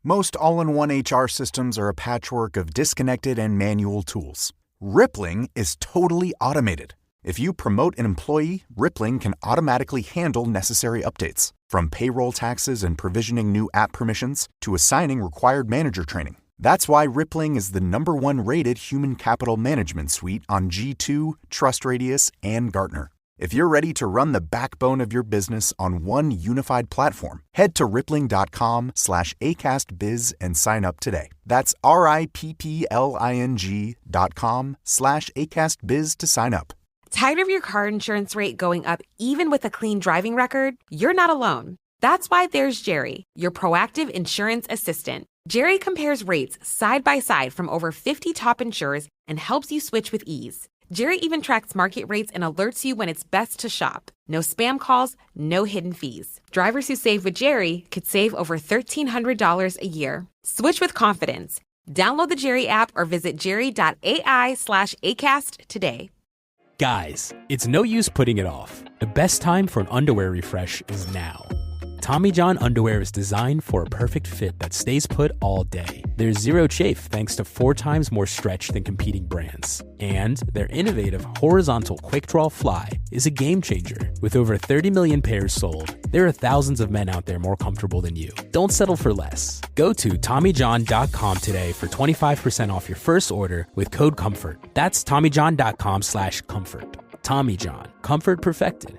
Most all-in-one HR systems are a patchwork of disconnected and manual tools. Rippling is totally automated. If you promote an employee, Rippling can automatically handle necessary updates, from payroll taxes and provisioning new app permissions to assigning required manager training. That's why Rippling is the #1 rated human capital management suite on G2, TrustRadius, and Gartner. If you're ready to run the backbone of your business on one unified platform, head to rippling.com/AcastBiz and sign up today. That's RIPPLING.com/AcastBiz to sign up. Tired of your car insurance rate going up even with a clean driving record? You're not alone. That's why there's Jerry, your proactive insurance assistant. Jerry compares rates side by side from over 50 top insurers and helps you switch with ease. Jerry even tracks market rates and alerts you when it's best to shop. No spam calls, no hidden fees. Drivers who save with Jerry could save over $1,300 a year. Switch with confidence. Download the Jerry app or visit jerry.ai/ACAST today. Guys, it's no use putting it off. The best time for an underwear refresh is now. Tommy John underwear is designed for a perfect fit that stays put all day. There's zero chafe thanks to 4 times more stretch than competing brands. And their innovative horizontal quick-draw fly is a game changer. With over 30 million pairs sold, there are thousands of men out there more comfortable than you. Don't settle for less. Go to TommyJohn.com today for 25% off your first order with code COMFORT. That's TommyJohn.com/comfort. Tommy John. Comfort perfected.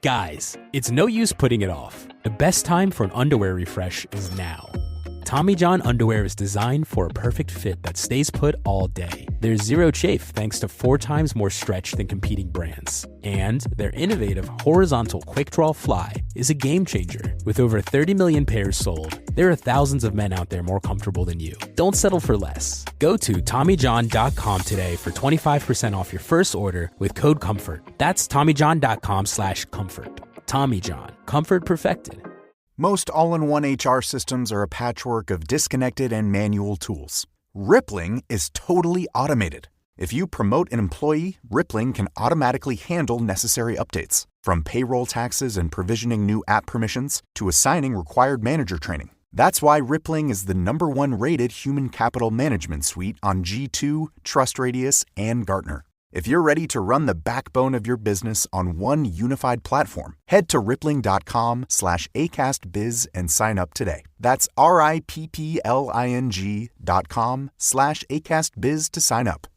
Guys, it's no use putting it off. The best time for an underwear refresh is now. Tommy John underwear is designed for a perfect fit that stays put all day. There's zero chafe thanks to 4 times more stretch than competing brands. And their innovative horizontal quick-draw fly is a game changer. With over 30 million pairs sold, there are thousands of men out there more comfortable than you. Don't settle for less. Go to TommyJohn.com today for 25% off your first order with code COMFORT. That's TommyJohn.com/comfort. Tommy John. Comfort perfected. Most all-in-one HR systems are a patchwork of disconnected and manual tools. Rippling is totally automated. If you promote an employee, Rippling can automatically handle necessary updates, from payroll taxes and provisioning new app permissions to assigning required manager training. That's why Rippling is the #1 rated human capital management suite on G2, TrustRadius, and Gartner. If you're ready to run the backbone of your business on one unified platform, head to rippling.com/AcastBiz and sign up today. That's RIPPLING.com/AcastBiz to sign up.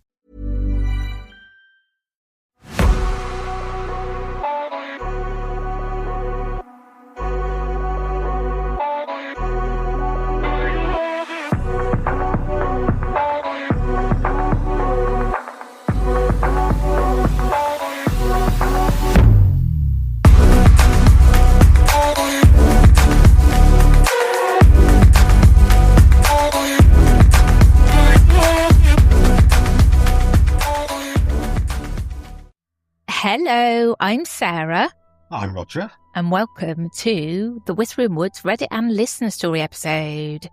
Hello, I'm Sarah. I'm Roger. And welcome to the Whispering Woods Reddit and Listener Story episode.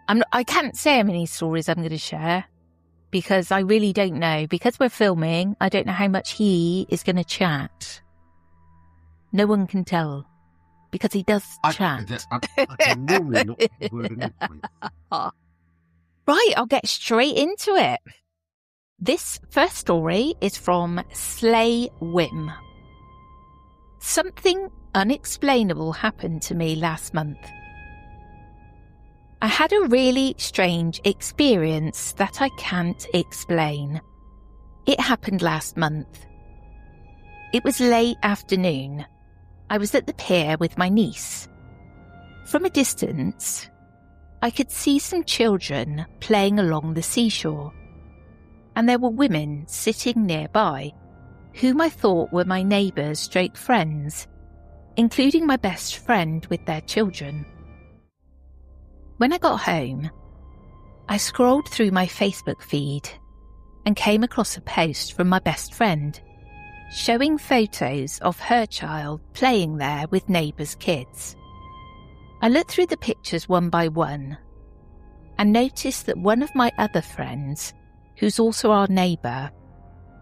I can't say how many stories I'm going to share because I really don't know. Because we're filming, I don't know how much he is going to chat. No one can tell because he does chat. I can normally not put the word in it. Right, I'll get straight into it. This first story is from Slay Whim. Something unexplainable happened to me last month. I had a really strange experience that I can't explain. It happened last month. It was late afternoon. I was at the pier with my niece. From a distance, I could see some children playing along the seashore. And there were women sitting nearby, whom I thought were my neighbours straight friends, including my best friend with their children. When I got home, I scrolled through my Facebook feed and came across a post from my best friend, showing photos of her child playing there with neighbours' kids. I looked through the pictures one by one and noticed that one of my other friends, who's also our neighbour,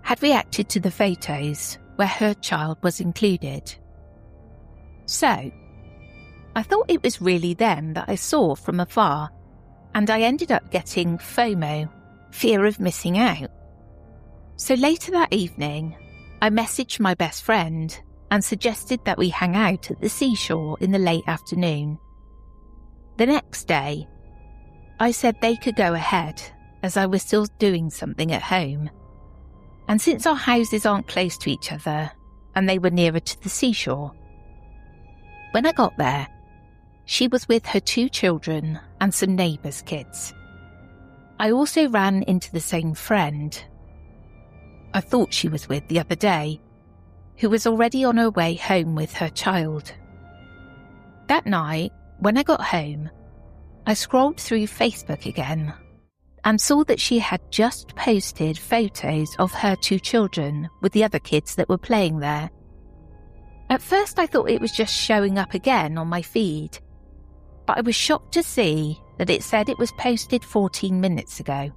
had reacted to the photos where her child was included. So, I thought it was really them that I saw from afar, and I ended up getting FOMO, fear of missing out. So later that evening, I messaged my best friend and suggested that we hang out at the seashore in the late afternoon. The next day, I said they could go ahead as I was still doing something at home. And since our houses aren't close to each other and they were nearer to the seashore, when I got there, she was with her 2 children and some neighbours' kids. I also ran into the same friend I thought she was with the other day, who was already on her way home with her child. That night, when I got home, I scrolled through Facebook again and saw that she had just posted photos of her 2 children with the other kids that were playing there. At first I thought it was just showing up again on my feed, but I was shocked to see that it said it was posted 14 minutes ago.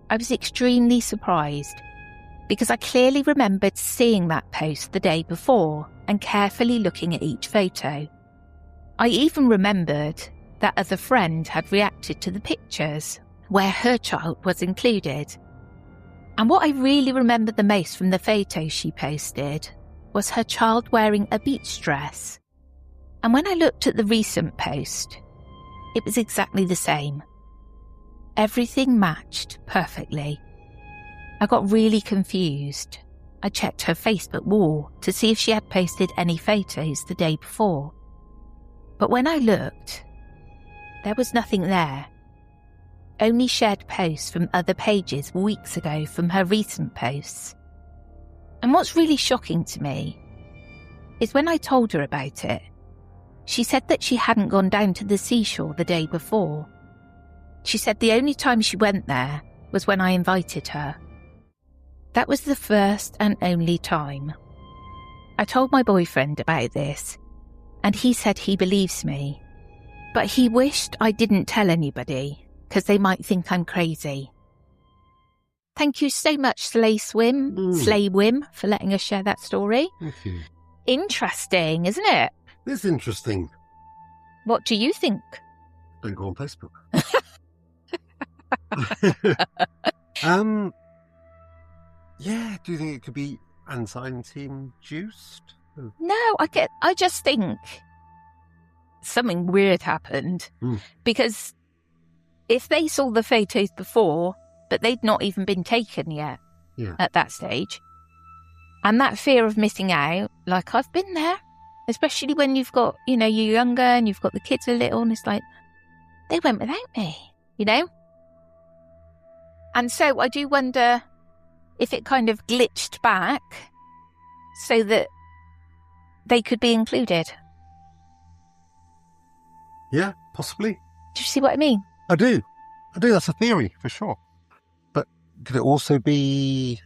I was extremely surprised because I clearly remembered seeing that post the day before and carefully looking at each photo. I even remembered that other friend had reacted to the pictures where her child was included. And what I really remembered the most from the photos she posted was her child wearing a beach dress. And when I looked at the recent post, it was exactly the same. Everything matched perfectly. I got really confused. I checked her Facebook wall to see if she had posted any photos the day before. But when I looked, there was nothing there. Only shared posts from other pages weeks ago from her recent posts. And what's really shocking to me is when I told her about it, she said that she hadn't gone down to the seashore the day before. She said the only time she went there was when I invited her. That was the first and only time. I told my boyfriend about this, and he said he believes me. But he wished I didn't tell anybody, because they might think I'm crazy. Thank you so much, Slay Wim, for letting us share that story. Thank you. Interesting, isn't it? It's interesting. What do you think? Don't go on Facebook. Yeah, do you think it could be anxiety-induced? No, I just think something weird happened. Because if they saw the photos before, but they'd not even been taken yet at that stage, and that fear of missing out, like I've been there, especially when you've got, you're younger and you've got the kids are little, and it's like, they went without me, And so I do wonder if it kind of glitched back so that they could be included. Yeah, possibly. Do you see what I mean? I do. That's a theory, for sure. But could it also be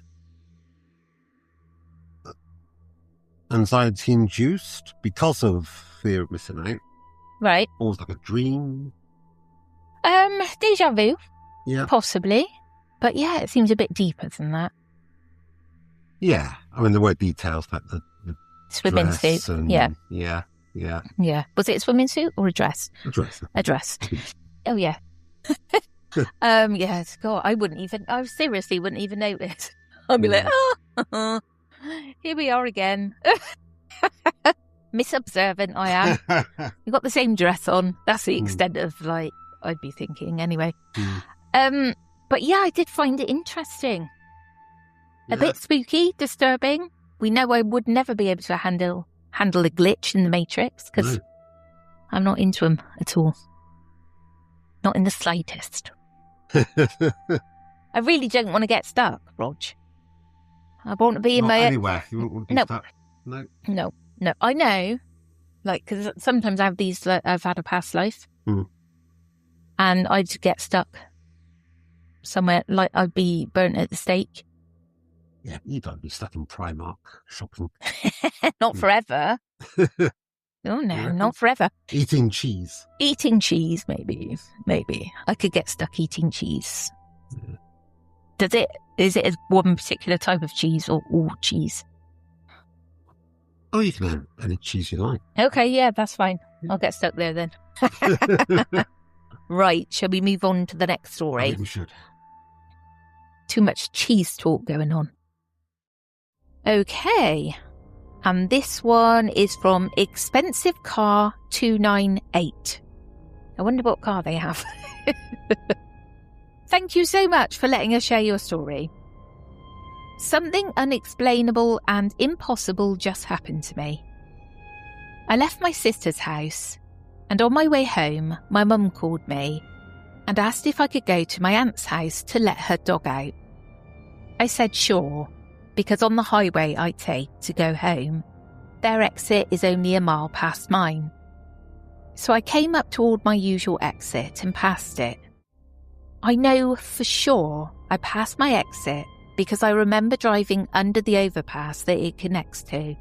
anxiety-induced because of fear of missing out? Right. Almost like a dream? Deja vu. Yeah. Possibly. But yeah, it seems a bit deeper than that. Yeah. I mean, there were details like the swimming dress suit. And, Yeah. Yeah. Was it a swimming suit or a dress? A dress. Oh, yeah. Yeah, God, I seriously wouldn't even notice. I'd be like, oh, here we are again. Misobservant I am. You've got the same dress on. That's the extent of, I'd be thinking anyway. But yeah, I did find it interesting. A bit spooky, disturbing. We know I would never be able to handle a glitch in the Matrix because I'm not into them at all. Not in the slightest. I really don't want to get stuck, Rog. I want to be in my... anywhere. You wouldn't want to be stuck? No. I know, because sometimes I have these, I've had a past life, and I'd get stuck somewhere, I'd be burnt at the stake. Yeah, you don't be stuck in Primark shopping. Not forever. Oh, no, not forever. Eating cheese. Eating cheese, maybe. I could get stuck eating cheese. Yeah. Is it one particular type of cheese or all cheese? Oh, you can have any cheese you like. Okay, yeah, that's fine. I'll get stuck there then. Right, shall we move on to the next I story? think we should. Too much cheese talk going on. Okay, and this one is from Expensive Car 298. I wonder what car they have. Thank you so much for letting us share your story. Something unexplainable and impossible just happened to me. I left my sister's house, and on my way home, my mum called me and asked if I could go to my aunt's house to let her dog out. I said sure, because on the highway I take to go home, their exit is only a mile past mine. So I came up toward my usual exit and passed it. I know for sure I passed my exit because I remember driving under the overpass that it connects to.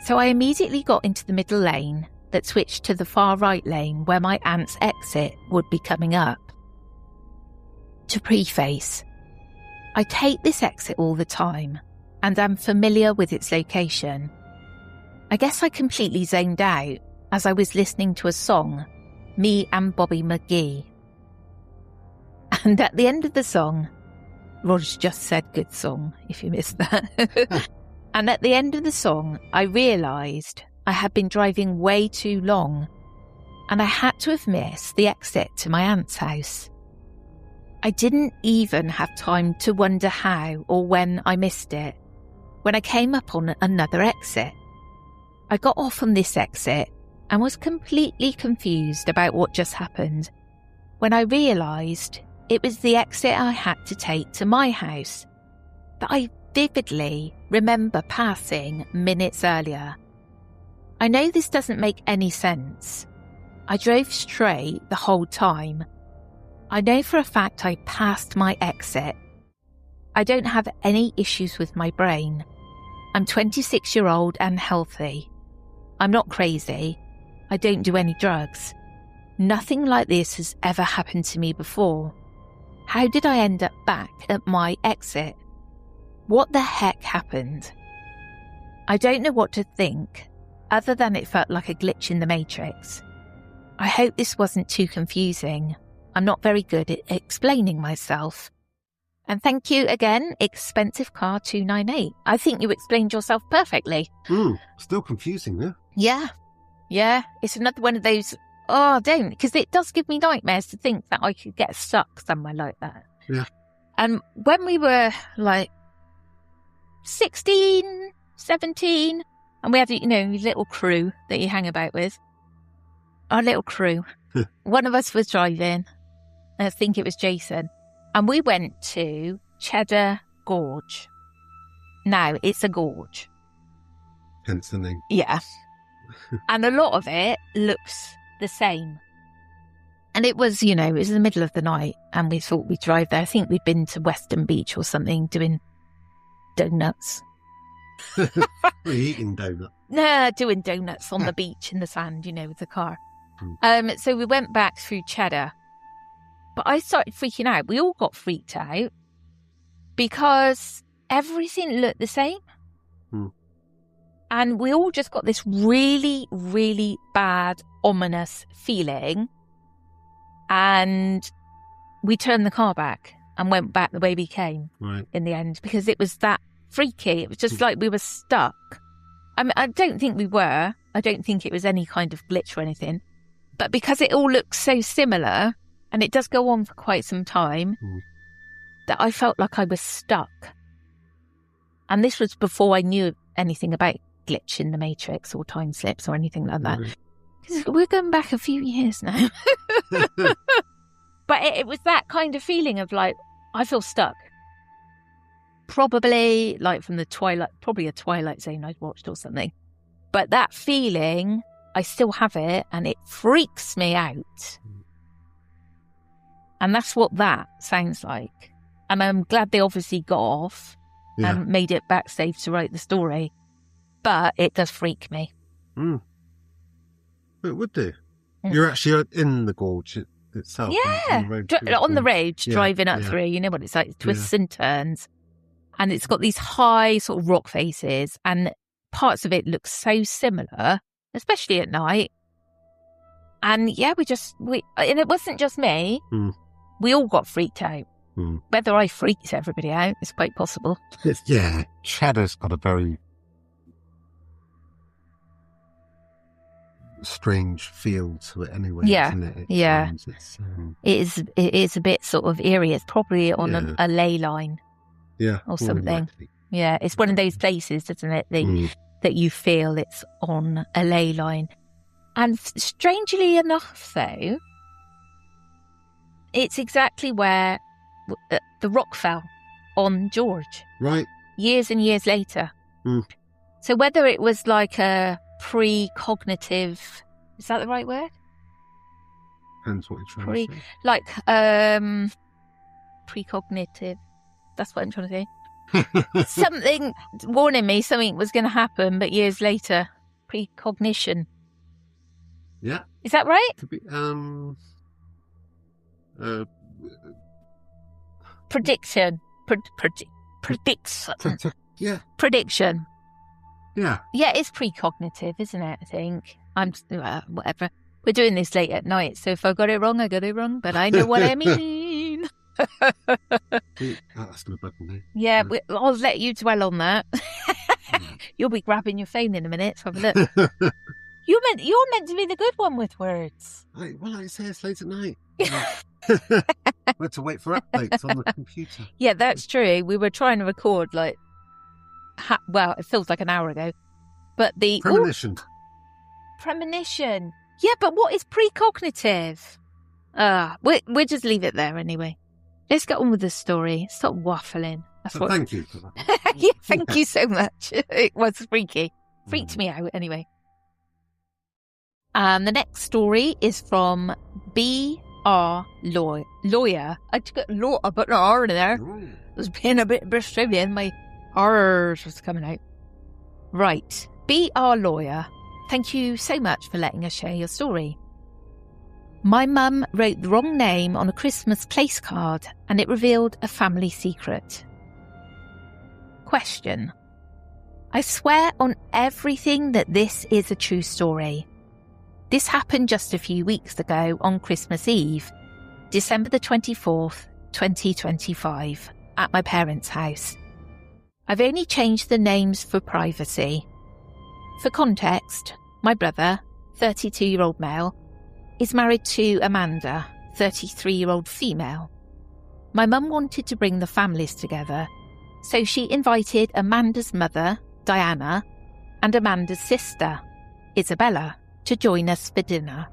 So I immediately got into the middle lane that switched to the far right lane where my aunt's exit would be coming up. To preface, I take this exit all the time and am familiar with its location. I guess I completely zoned out as I was listening to a song, Me and Bobby McGee. And at the end of the song, Rog just said good song, if you missed that. And at the end of the song, I realised I had been driving way too long and I had to have missed the exit to my aunt's house. I didn't even have time to wonder how or when I missed it when I came up on another exit. I got off on this exit and was completely confused about what just happened when I realised it was the exit I had to take to my house that I vividly remember passing minutes earlier. I know this doesn't make any sense. I drove straight the whole time. I know for a fact I passed my exit. I don't have any issues with my brain. I'm 26-year-old and healthy. I'm not crazy. I don't do any drugs. Nothing like this has ever happened to me before. How did I end up back at my exit? What the heck happened? I don't know what to think, other than it felt like a glitch in the Matrix. I hope this wasn't too confusing. I'm not very good at explaining myself. And thank you again, Expensive Car 298. I think you explained yourself perfectly. Still confusing, yeah? Yeah, it's another one of those, don't, because it does give me nightmares to think that I could get stuck somewhere like that. Yeah. And when we were like 16, 17, and we had, a little crew that you hang about with. Our little crew. One of us was driving. I think it was Jason. And we went to Cheddar Gorge. Now, it's a gorge. Hence the name. Yeah. And a lot of it looks the same. And it was, it was in the middle of the night and we thought we'd drive there. I think we'd been to Western Beach or something doing donuts. We're eating donuts. No, doing donuts on the beach in the sand, with the car. So we went back through Cheddar. But I started freaking out. We all got freaked out because everything looked the same. And we all just got this really, really bad, ominous feeling. And we turned the car back and went back the way we came in the end because it was that freaky. It was just like we were stuck. I mean, I don't think we were. I don't think it was any kind of glitch or anything. But because it all looks so similar, and it does go on for quite some time, that I felt like I was stuck. And this was before I knew anything about glitch in the Matrix or time slips or anything like that. Because we're going back a few years now. But it was that kind of feeling of like, I feel stuck. Probably like from the probably a Twilight Zone I'd watched or something. But that feeling, I still have it and it freaks me out. And that's what that sounds like. And I'm glad they obviously got off and made it back safe to write the story. But it does freak me. It would do. You're actually in the gorge itself. Yeah. On the road, driving up through. You know what it's like, twists and turns. And it's got these high sort of rock faces. And parts of it look so similar, especially at night. And yeah, and it wasn't just me. We all got freaked out. Whether I freaked everybody out is quite possible. Yeah, Cheddar's got a very strange feel to it anyway, isn't it? It is a bit sort of eerie. It's probably on a ley line. Yeah. Or something. Yeah, it's one of those places, isn't it, that you feel it's on a ley line. And strangely enough, though, it's exactly where the rock fell on George. Right. Years and years later. So whether it was like a precognitive, is that the right word? Depends what you're trying to say. Like precognitive. That's what I'm trying to say. Something warning me something was going to happen, but years later, precognition. Yeah. Is that right? Could be. Prediction. Predicts. Yeah. Prediction. Yeah. Yeah, it's precognitive, isn't it? I think. Whatever. We're doing this late at night, so if I got it wrong, I got it wrong, but I know what I mean. That's going to bug me. Yeah, I'll let you dwell on that. You'll be grabbing your phone in a minute to have a look. You're meant to be the good one with words. Well, I say it's late at night. We had to wait for updates on the computer. Yeah, that's true. We were trying to record it feels like an hour ago. But the premonition. Premonition. Yeah, but what is precognitive? We'll just leave it there anyway. Let's get on with the story. Stop waffling. Thank you for that. Yeah, thank you so much. It was freaky. Freaked me out anyway. The next story is from B.R. Lawyer. I just got I put an R in there. I was being a bit Australian. My R's was coming out. Right. B.R. Lawyer. Thank you so much for letting us share your story. My mum wrote the wrong name on a Christmas place card and it revealed a family secret. Question. I swear on everything that this is a true story. This happened just a few weeks ago on Christmas Eve, December the 24th, 2025, at my parents' house. I've only changed the names for privacy. For context, my brother, 32-year-old male, is married to Amanda, 33-year-old female. My mum wanted to bring the families together, so she invited Amanda's mother, Diana, and Amanda's sister, Isabella, to join us for dinner.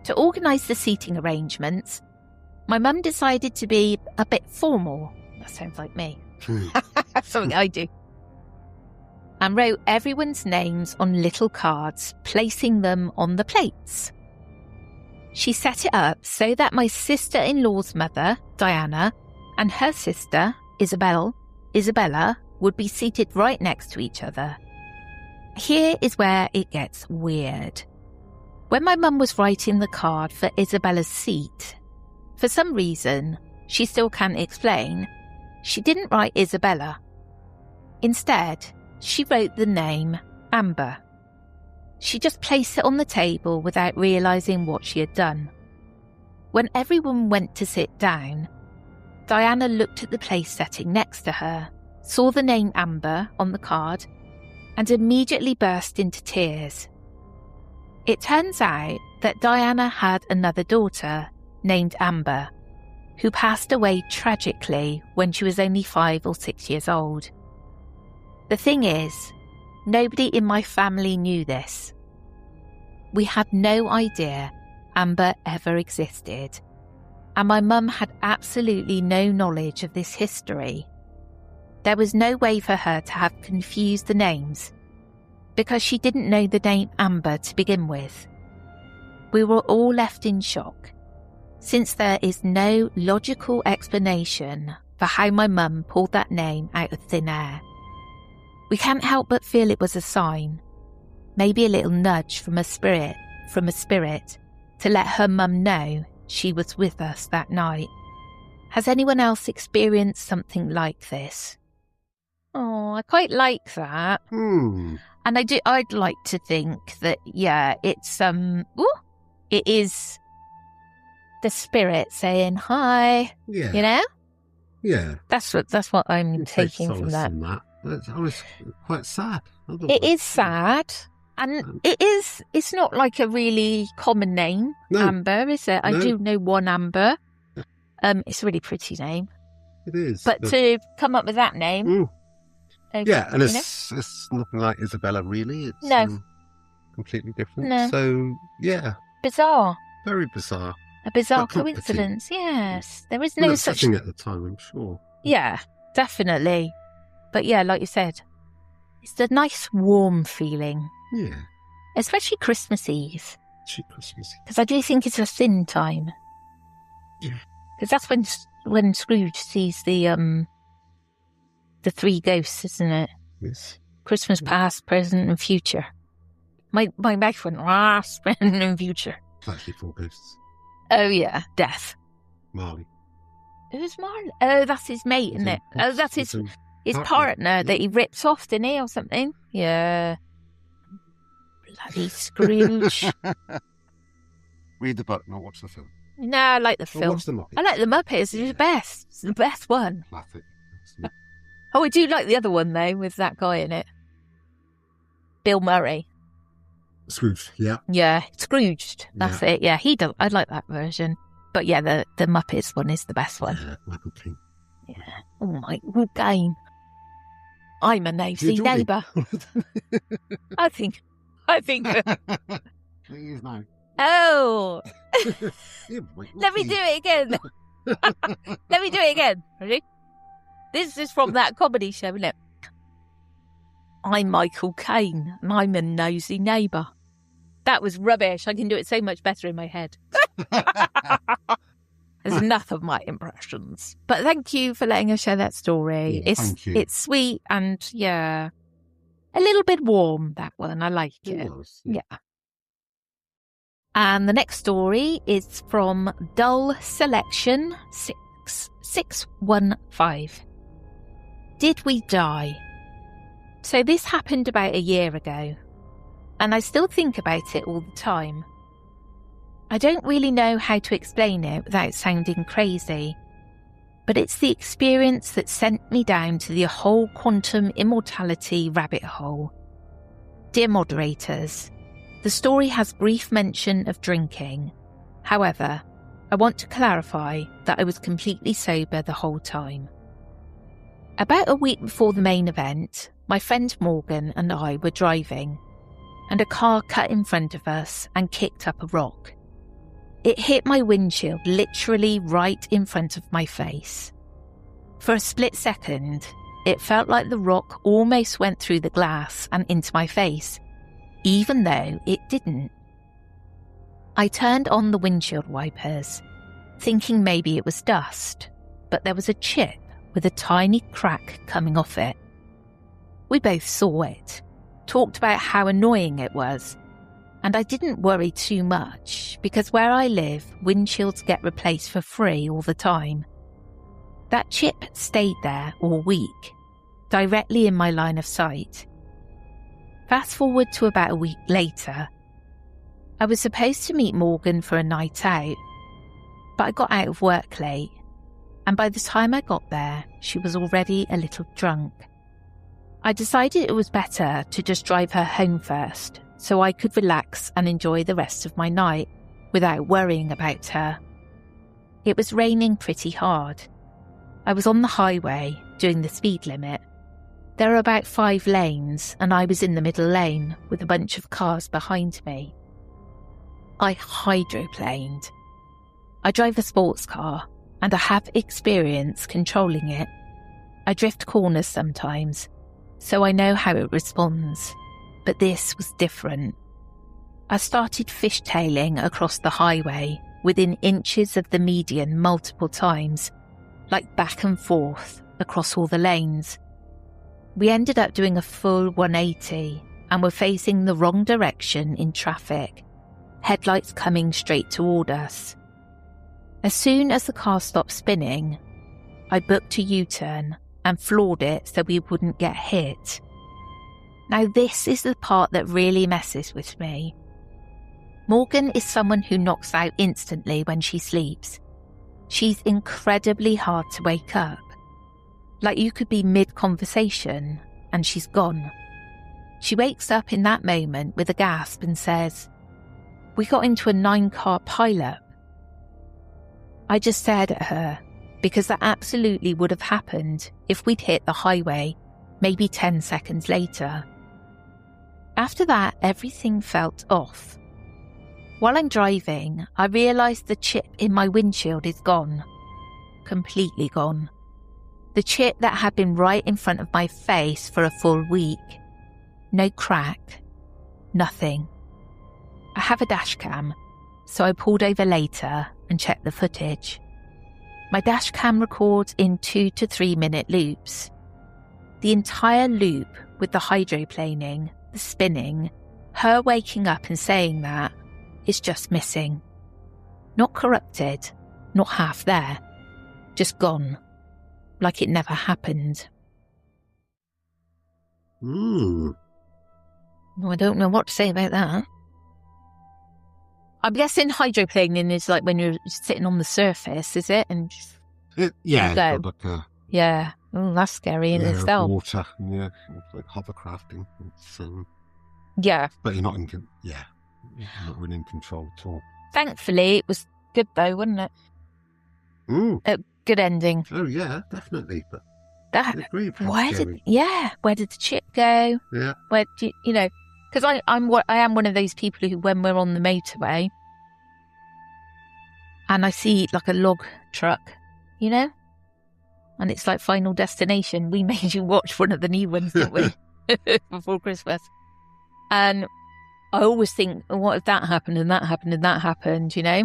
To organise the seating arrangements, my mum decided to be a bit formal. That sounds like me. That's something I do. And wrote everyone's names on little cards, placing them on the plates. She set it up so that my sister-in-law's mother, Diana, and her sister, Isabella, would be seated right next to each other. Here is where it gets weird. When my mum was writing the card for Isabella's seat, for some reason, she still can't explain, she didn't write Isabella. Instead, she wrote the name Amber. She just placed it on the table without realising what she had done. When everyone went to sit down, Diana looked at the place setting next to her, saw the name Amber on the card, and immediately burst into tears. It turns out that Diana had another daughter named Amber, who passed away tragically when she was only 5 or 6 years old. The thing is, nobody in my family knew this. We had no idea Amber ever existed, and my mum had absolutely no knowledge of this history. There was no way for her to have confused the names, because she didn't know the name Amber to begin with. We were all left in shock, since there is no logical explanation for how my mum pulled that name out of thin air. We can't help but feel it was a sign, maybe a little nudge from a spirit, to let her mum know she was with us that night. Has anyone else experienced something like this? Oh, I quite like that. Hmm. And I'd like to think that, yeah, it is the spirit saying hi. Yeah. You know? Yeah. That's what I'm You take taking from solace that. in that. I was quite sad. It is sad. And it's not like a really common name, No. Amber, is it? I No. do know one Amber. It's a really pretty name. It is. But to come up with that name. Mm. Yeah, and you it's nothing like Isabella, really. It's No. completely different. No. So, yeah, Bizarre. very bizarre. A bizarre But comforting. coincidence, yes. There is And no upsetting such... at the time, I'm sure. Yeah, definitely. But yeah, like you said, it's a nice warm feeling. Yeah. Especially Christmas Eve. Cheap Christmas. Because I do think it's a thin time. Yeah. Because that's when Scrooge sees the three ghosts, isn't it? Yes. Christmas past, present, and future. My mouth went past, present, and future. Actually, 4 ghosts. Oh yeah, death. Marley. Who's Marley? Oh, that's his mate, isn't it? Oh, that's his partner that he rips off, didn't he, or something? Yeah. Bloody Scrooge. Read the book, not watch the film. No, I like the Or film. watch the Muppets. I like the Muppets. It's the best. It's the best one. Classic. Oh, I do like the other one, though, with that guy in it. Bill Murray. Scrooge, yeah. Yeah, Scrooged. That's it. Yeah, he does. I like that version. But yeah, the Muppets one is the best one. Yeah, Michael Caine. Yeah. Oh, Michael Caine. I'm a nosy neighbour. I think. He is now. Oh. Yeah, Michael Let me Caine. do it again. Let me do it again. Ready? This is from that comedy show, isn't it? I'm Michael Caine, and I'm a nosy neighbour. That was rubbish. I can do it so much better in my head. There's enough of my impressions. But thank you for letting us share that story. Yeah, thank you. It's sweet and, yeah, a little bit warm, that one. I like it. It was, Yeah. And the next story is from Dull Selection 6615. Did we die? So this happened about a year ago, and I still think about it all the time. I don't really know how to explain it without sounding crazy, but it's the experience that sent me down to the whole quantum immortality rabbit hole. Dear moderators, the story has brief mention of drinking. However, I want to clarify that I was completely sober the whole time. About a week before the main event, my friend Morgan and I were driving, and a car cut in front of us and kicked up a rock. It hit my windshield literally right in front of my face. For a split second, it felt like the rock almost went through the glass and into my face, even though it didn't. I turned on the windshield wipers, thinking maybe it was dust, but there was a chip with a tiny crack coming off it. We both saw it, talked about how annoying it was, and I didn't worry too much because where I live, windshields get replaced for free all the time. That chip stayed there all week, directly in my line of sight. Fast forward to about a week later. I was supposed to meet Morgan for a night out, but I got out of work late, and by the time I got there, she was already a little drunk. I decided it was better to just drive her home first, so I could relax and enjoy the rest of my night without worrying about her. It was raining pretty hard. I was on the highway doing the speed limit. There are about 5 lanes, and I was in the middle lane with a bunch of cars behind me. I hydroplaned. I drive a sports car, and I have experience controlling it. I drift corners sometimes, so I know how it responds. But this was different. I started fishtailing across the highway within inches of the median multiple times, like back and forth across all the lanes. We ended up doing a full 180 and were facing the wrong direction in traffic, headlights coming straight toward us. As soon as the car stopped spinning, I booked a U-turn and floored it so we wouldn't get hit. Now this is the part that really messes with me. Morgan is someone who knocks out instantly when she sleeps. She's incredibly hard to wake up. Like you could be mid-conversation and she's gone. She wakes up in that moment with a gasp and says, "We got into a 9-car pileup." I just stared at her because that absolutely would have happened if we'd hit the highway maybe 10 seconds later. After that, everything felt off. While I'm driving, I realise the chip in my windshield is gone. Completely gone. The chip that had been right in front of my face for a full week. No crack. Nothing. I have a dash cam, so I pulled over later and checked the footage. My dash cam records in 2 to 3 minute loops. The entire loop with the hydroplaning, the spinning, her waking up and saying that, is just missing. Not corrupted, not half there, just gone, like it never happened. Hmm. I don't know what to say about that. I'm guessing hydroplaning is like when you're sitting on the surface, is it? And just Yeah, go. it's got like Yeah. Oh, that's scary in itself. water. Yeah, it's like hovercrafting. Yeah. But you're not in. Yeah, you're not really in control at all. Thankfully, it was good though, wasn't it? Mm. A good ending. Oh yeah, definitely. But That. I agree with how Where scary. did the chip go? Yeah. Where do you know? Because I am one of those people who, when we're on the motorway, and I see like a log truck, you know, and it's like Final Destination. We made you watch one of the new ones, didn't we, before Christmas? And I always think, what if that happened and that happened and that happened, you know?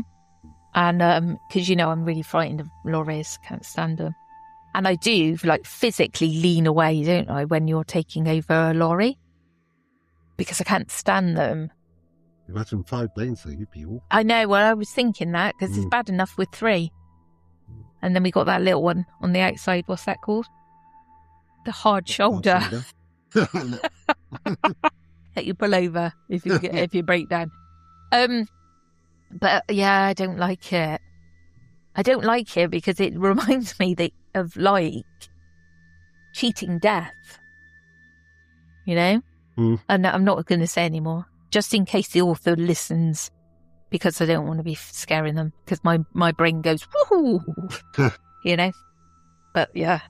And because you know I'm really frightened of lorries, can't stand them, and I do like physically lean away, don't I, when you're taking over a lorry? Because I can't stand them. Imagine 5 lanes, so you'd be awful. I know, well, I was thinking that, because it's bad enough with 3. And then we got that little one on the outside, what's that called? The hard shoulder. That you pull over if you break down. But yeah, I don't like it. I don't like it because it reminds me of like cheating death. You know? And I'm not going to say anymore, just in case the author listens, because I don't want to be scaring them, because my brain goes, woohoo, you know? But yeah.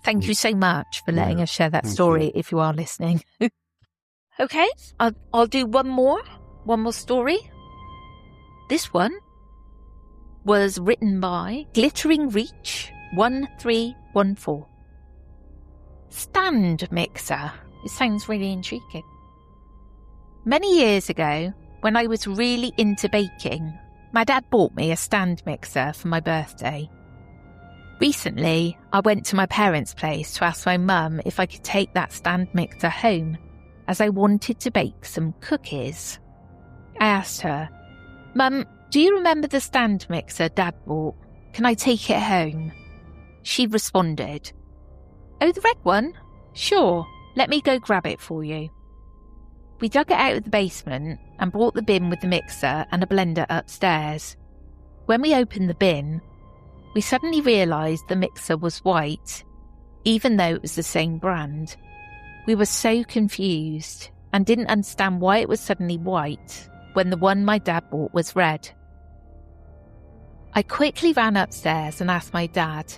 Thank you so much for letting us share that story, if you are listening. Okay, I'll do one more story. This one was written by Glittering Reach 1314. Stand mixer. It sounds really intriguing. Many years ago, when I was really into baking, my dad bought me a stand mixer for my birthday. Recently, I went to my parents' place to ask my mum if I could take that stand mixer home, as I wanted to bake some cookies. I asked her, "Mum, do you remember the stand mixer Dad bought? Can I take it home?" She responded, "Oh, the red one? Sure. Let me go grab it for you." We dug it out of the basement and brought the bin with the mixer and a blender upstairs. When we opened the bin, we suddenly realised the mixer was white, even though it was the same brand. We were so confused and didn't understand why it was suddenly white when the one my dad bought was red. I quickly ran upstairs and asked my dad,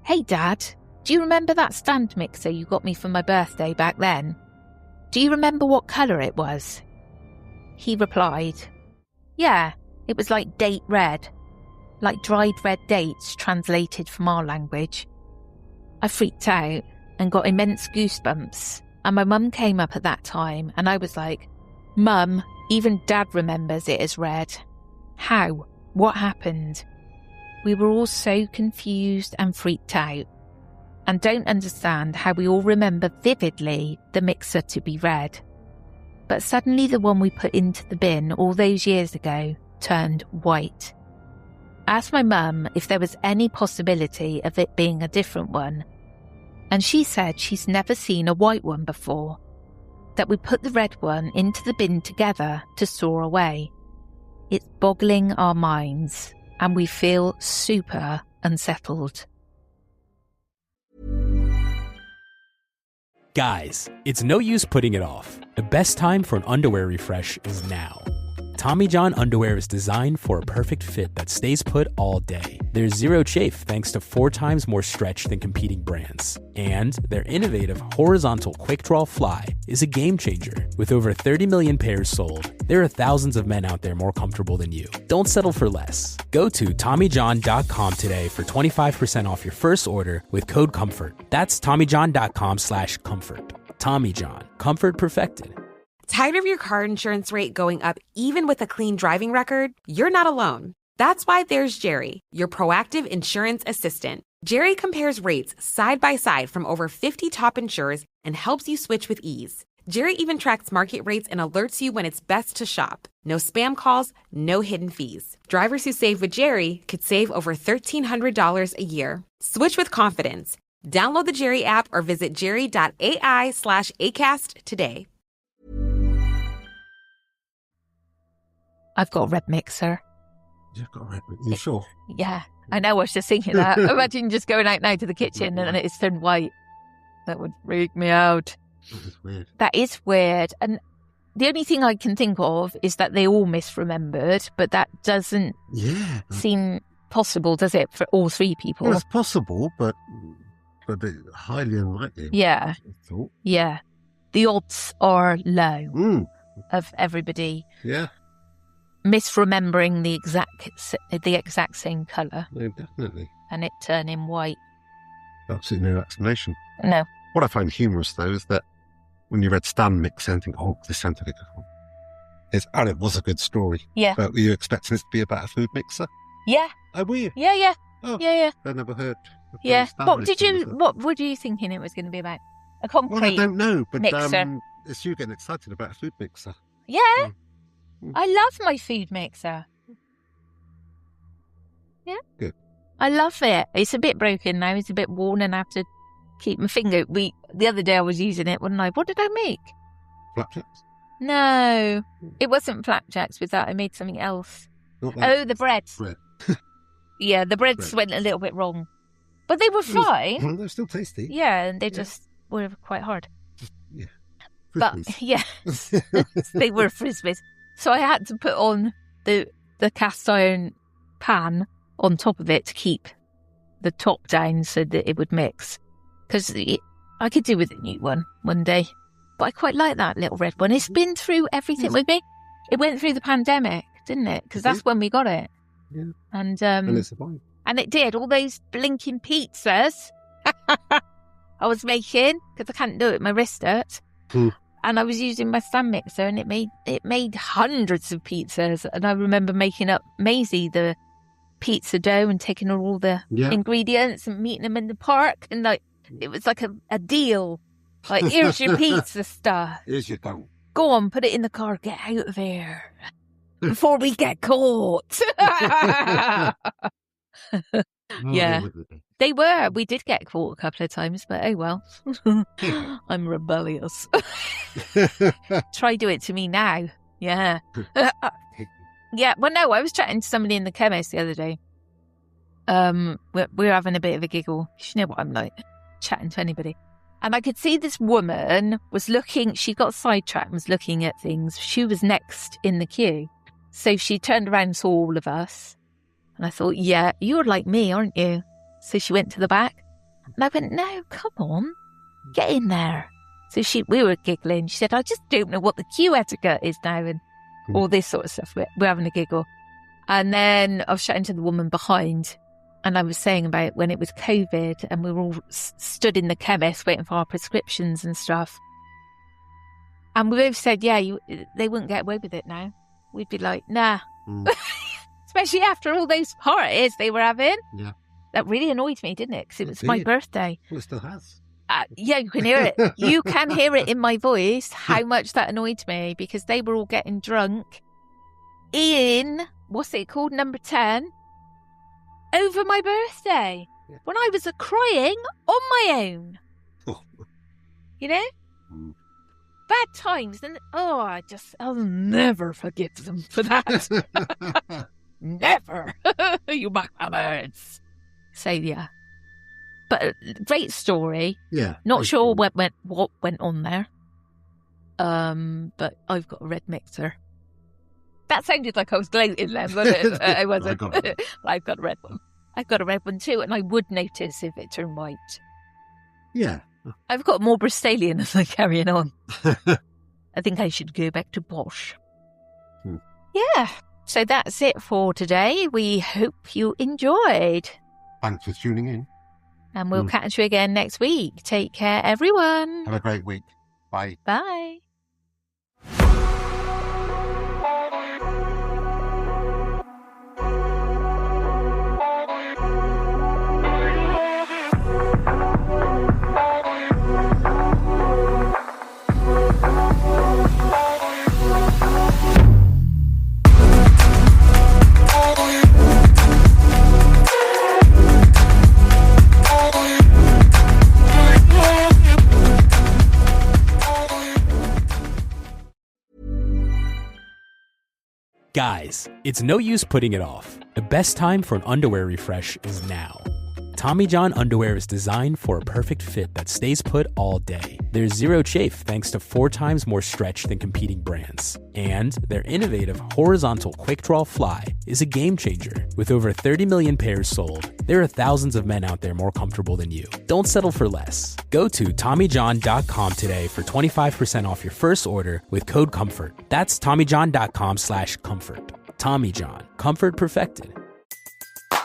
"Hey Dad, do you remember that stand mixer you got me for my birthday back then? Do you remember what colour it was?" He replied, "Yeah, it was like date red, like dried red dates translated from our language." I freaked out and got immense goosebumps, and my mum came up at that time and I was like, "Mum, even Dad remembers it as red. How? What happened?" We were all so confused and freaked out, and don't understand how we all remember vividly the mixer to be red. But suddenly the one we put into the bin all those years ago turned white. asked my mum if there was any possibility of it being a different one, and she said she's never seen a white one before, that we put the red one into the bin together to store away. It's boggling our minds, and we feel super unsettled. Guys, it's no use putting it off. The best time for an underwear refresh is now. Tommy John underwear is designed for a perfect fit that stays put all day. There's zero chafe thanks to 4 times more stretch than competing brands. And their innovative horizontal quick-draw fly is a game changer. With over 30 million pairs sold, there are thousands of men out there more comfortable than you. Don't settle for less. Go to TommyJohn.com today for 25% off your first order with code COMFORT. That's TommyJohn.com/comfort. Tommy John. Comfort perfected. Tired of your car insurance rate going up even with a clean driving record? You're not alone. That's why there's Jerry, your proactive insurance assistant. Jerry compares rates side by side from over 50 top insurers and helps you switch with ease. Jerry even tracks market rates and alerts you when it's best to shop. No spam calls, no hidden fees. Drivers who save with Jerry could save over $1,300 a year. Switch with confidence. Download the Jerry app or visit jerry.ai/ACAST today. I've got a red mixer. You've got a red mixer. You sure? Yeah, I know. I was just thinking that. Imagine just going out now to the kitchen and it's turned white. That would freak me out. That is weird. That is weird. And the only thing I can think of is that they all misremembered, but that doesn't seem possible, does it, for all 3 people? Well, it's possible, but highly unlikely. Yeah. I thought. Yeah. The odds are low of everybody misremembering the exact same colour. No, definitely. And it turning white. Absolutely no explanation. No. What I find humorous, though, is that when you read Stan mix and think, oh, this sounds like a good one. And it was a good story. Yeah. But were you expecting this to be about a food mixer? Yeah. Oh, were you? Yeah. Oh, yeah. I never heard. Yeah. What were you thinking it was going to be about? A concrete Well, I don't know, but mixer. It's you getting excited about a food mixer. Yeah. I love my food mixer. Yeah. Good. I love it. It's a bit broken now. It's a bit worn and I have to keep my finger. The other day I was using it, wasn't I? What did I make? Flapjacks? No. It wasn't flapjacks with that. I made something else. The bread. Yeah, the breads went a little bit wrong. But they were fine. Well, they're still tasty. Yeah, and they just were quite hard. Yeah. But, they were frisbees. So I had to put on the cast iron pan on top of it to keep the top down so that it would mix. Because I could do with a new one day. But I quite like that little red one. It's been through everything with me. It went through the pandemic, didn't it? Because that's when we got it. Yeah. And it survived. And it did. All those blinking pizzas I was making, because I can't do it, my wrist hurts. And I was using my stand mixer and it made hundreds of pizzas. And I remember making up Maisie the pizza dough and taking all the ingredients and meeting them in the park. And it was like a deal. Like, here's your pizza stuff. Here's your dough. Go on, put it in the car, get out of here. Before we get caught. Yeah. They were. We did get caught a couple of times, but oh well. I'm rebellious. Try do it to me now. Yeah. Yeah, well, no, I was chatting to somebody in the chemist the other day. We're having a bit of a giggle. You know what I'm like, chatting to anybody. And I could see this woman was looking, she got sidetracked and was looking at things. She was next in the queue. So she turned around and saw all of us. And I thought, yeah, you're like me, aren't you? So she went to the back. And I went, no, come on, get in there. So we were giggling. She said, I just don't know what the queue etiquette is now and all this sort of stuff. We're having a giggle. And then I was chatting to the woman behind. And I was saying about when it was COVID and we were all stood in the chemist waiting for our prescriptions and stuff. And we both said, yeah, they wouldn't get away with it now. We'd be like, nah. Especially after all those parties they were having. Yeah. That really annoyed me, didn't it? Because it was my birthday. Well, it still has. Yeah, you can hear it. You can hear it in my voice how much that annoyed me because they were all getting drunk in, what's it called, number 10? over my birthday when I was crying on my own. Oh. You know? Bad times. And I'll never forgive them for that. Never. You McMahons. So, yeah. But great story. Yeah. Not sure what went on there. But I've got a red mixer. That sounded like I was gloating then, but I wasn't. I've got a red one. I've got a red one too, and I would notice if it turned white. Yeah. I've got more Bristolian as I'm carrying on. I think I should go back to Bosch. Yeah. So that's it for today. We hope you enjoyed. Thanks for tuning in. And we'll catch you again next week. Take care, everyone. Have a great week. Bye. Bye. Guys, it's no use putting it off. The best time for an underwear refresh is now. Tommy John underwear is designed for a perfect fit that stays put all day. There's zero chafe thanks to 4 times more stretch than competing brands. And their innovative horizontal quick-draw fly is a game changer. With over 30 million pairs sold, there are thousands of men out there more comfortable than you. Don't settle for less. Go to TommyJohn.com today for 25% off your first order with code COMFORT. That's TommyJohn.com/comfort. Tommy John. Comfort perfected.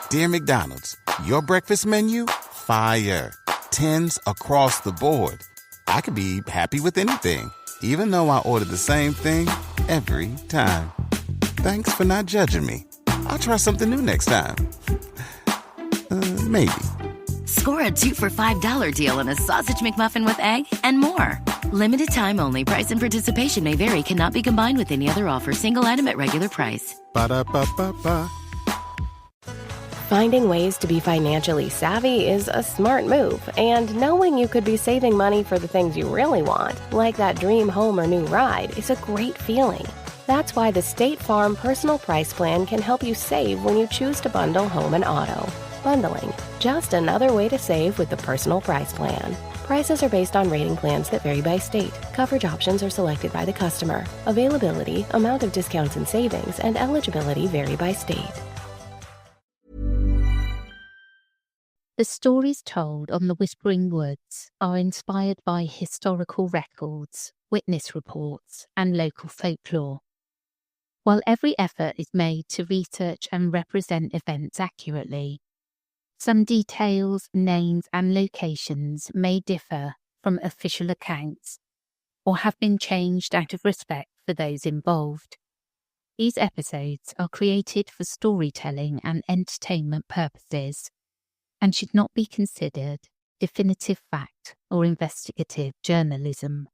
Dear McDonald's, your breakfast menu? Fire. 10s across the board. I could be happy with anything, even though I ordered the same thing every time. Thanks for not judging me. I'll try something new next time. Maybe. Score a 2 for $5 deal on a sausage McMuffin with egg and more. Limited time only. Price and participation may vary. Cannot be combined with any other offer. Single item at regular price. Ba-da-ba-ba-ba. Finding ways to be financially savvy is a smart move, and knowing you could be saving money for the things you really want, like that dream home or new ride, is a great feeling. That's why the State Farm Personal Price Plan can help you save when you choose to bundle home and auto. Bundling, just another way to save with the Personal Price Plan. Prices are based on rating plans that vary by state. Coverage options are selected by the customer. Availability, amount of discounts and savings, and eligibility vary by state. The stories told on the Whispering Woods are inspired by historical records, witness reports, and local folklore. While every effort is made to research and represent events accurately, some details, names, and locations may differ from official accounts or have been changed out of respect for those involved. These episodes are created for storytelling and entertainment purposes and should not be considered definitive fact or investigative journalism.